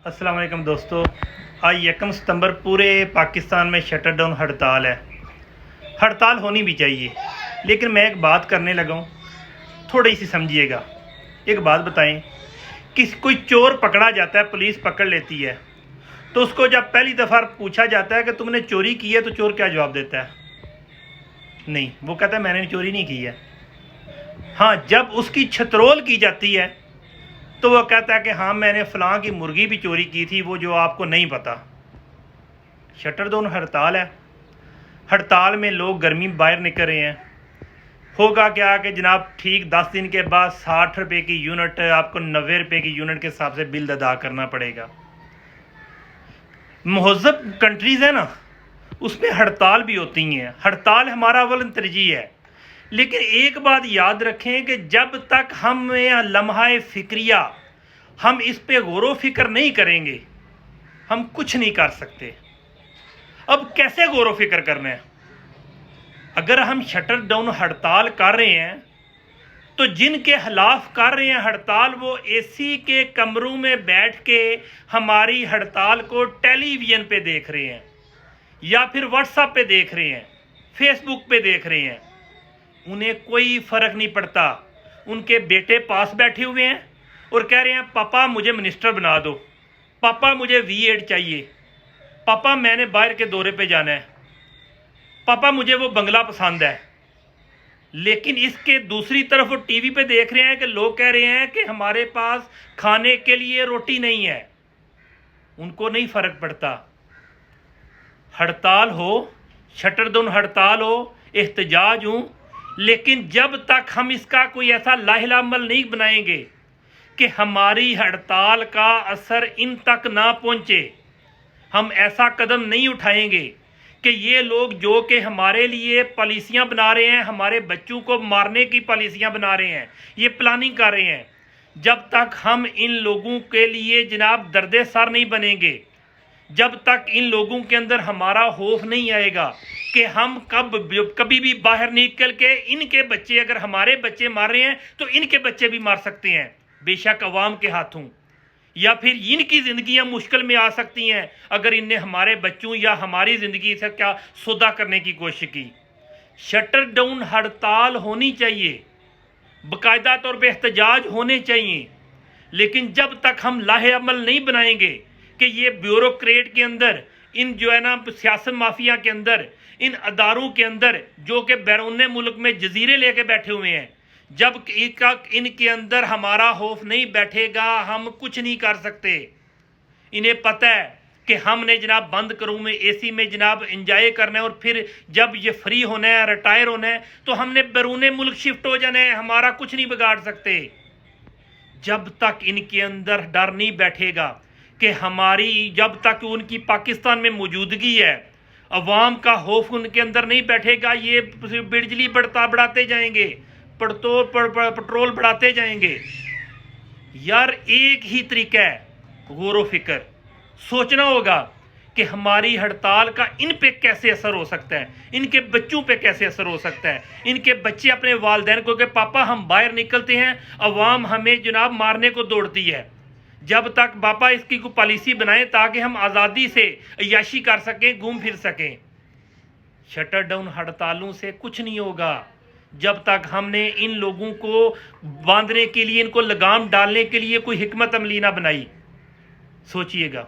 अस्सलाम वालेकुम दोस्तों। आज 1 सितंबर पूरे पाकिस्तान में शटर डाउन हड़ताल है। हड़ताल होनी भी चाहिए, लेकिन मैं एक बात करने लगा हूँ, थोड़ी सी समझिएगा। एक बात बताएं कि कोई चोर पकड़ा जाता है, पुलिस पकड़ लेती है, तो उसको जब पहली दफ़ा पूछा जाता है कि तुमने चोरी की है, तो चोर क्या जवाब देता है? नहीं, वो कहता है मैंने चोरी नहीं की है। हाँ, जब उसकी छतरोल की जाती है तो वह कहता है कि हाँ मैंने फ़लाँ की मुर्गी भी चोरी की थी, वो जो आपको नहीं पता। शटर डाउन हड़ताल है। हड़ताल में लोग गर्मी बाहर निकल रहे हैं। होगा क्या कि जनाब ठीक 10 दिन के बाद 60 रुपये की यूनिट आपको 90 रुपये की यूनिट के हिसाब से बिल अदा करना पड़ेगा। महज़ब कंट्रीज़ है ना, उसमें हड़ताल भी होती हैं। हड़ताल हमारा अव्वल तरजीह है, लेकिन एक बात याद रखें कि जब तक हम लम्हा फ़िक्रिया हम इस पे गौर फिक्र नहीं करेंगे, हम कुछ नहीं कर सकते। अब कैसे गौर फिक्र करना है? अगर हम शटर डाउन हड़ताल कर रहे हैं, तो जिनके खिलाफ कर रहे हैं हड़ताल, वो एसी के कमरों में बैठ के हमारी हड़ताल को टेलीविज़न पे देख रहे हैं, या फिर व्हाट्सएप पे देख रहे हैं, फेसबुक पे देख रहे हैं। उन्हें कोई फ़र्क नहीं पड़ता। उनके बेटे पास बैठे हुए हैं और कह रहे हैं पापा मुझे मिनिस्टर बना दो, पापा मुझे V8 चाहिए, पापा मैंने बाहर के दौरे पे जाना है, पापा मुझे वो बंगला पसंद है। लेकिन इसके दूसरी तरफ वो टीवी पे देख रहे हैं कि लोग कह रहे हैं कि हमारे पास खाने के लिए रोटी नहीं है। उनको नहीं फ़र्क पड़ता। हड़ताल हो, शटर डाउन हड़ताल हो, एहतजाज हो, लेकिन जब तक हम इसका कोई ऐसा लाहिल अमल नहीं बनाएंगे कि हमारी हड़ताल का असर इन तक ना पहुंचे, हम ऐसा कदम नहीं उठाएंगे कि ये लोग जो कि हमारे लिए पॉलिसियां बना रहे हैं, हमारे बच्चों को मारने की पॉलिसियां बना रहे हैं, ये प्लानिंग कर रहे हैं, जब तक हम इन लोगों के लिए जनाब दर्दे सर नहीं बनेंगे, जब तक इन लोगों के अंदर हमारा खौफ नहीं आएगा कि हम कभी भी बाहर निकल के इनके बच्चे, अगर हमारे बच्चे मार रहे हैं तो इनके बच्चे भी मार सकते हैं, बेशक अवाम के हाथों, या फिर इनकी ज़िंदगियां मुश्किल में आ सकती हैं अगर इनने हमारे बच्चों या हमारी ज़िंदगी से क्या सौदा करने की कोशिश की। शटर डाउन हड़ताल होनी चाहिए, बाकायदा तौर पर एहतजाज होने चाहिए, लेकिन जब तक हम लाहे अमल नहीं बनाएंगे कि ये ब्यूरोक्रेट के अंदर, इन जो है ना सियासत माफिया के अंदर, इन अदारों के अंदर जो कि बैरून मुल्क में जजीरे लेके बैठे हुए हैं, जब इनके अंदर हमारा खौफ नहीं बैठेगा, हम कुछ नहीं कर सकते। इन्हें पता है कि हमने जनाब बंद रूम में एसी में जनाब इंजॉय करना है, और फिर जब ये फ्री होना है, रिटायर होना है, तो हमने बैरून मुल्क शिफ्ट हो जाना है, हमारा कुछ नहीं बिगाड़ सकते। जब तक इनके अंदर डर नहीं बैठेगा कि हमारी, जब तक उनकी पाकिस्तान में मौजूदगी है, अवाम का खौफ उनके अंदर नहीं बैठेगा, ये बिजली बढ़ाते जाएंगे, पेट्रोल बढ़ाते जाएंगे। यार एक ही तरीका है गौर फिक्र, सोचना होगा कि हमारी हड़ताल का इन पे कैसे असर हो सकता है, इनके बच्चों पे कैसे असर हो सकता है। इनके बच्चे अपने वालिदैन को कि पापा हम बाहर निकलते हैं, अवाम हमें जनाब मारने को दौड़ती है, जब तक पापा इसकी कोई पॉलिसी बनाएं ताकि हम आज़ादी से अय्याशी कर सकें, घूम फिर सकें। शटर डाउन हड़तालों से कुछ नहीं होगा जब तक हमने इन लोगों को बांधने के लिए, इनको लगाम डालने के लिए कोई हिकमत अमली ना बनाई। सोचिएगा।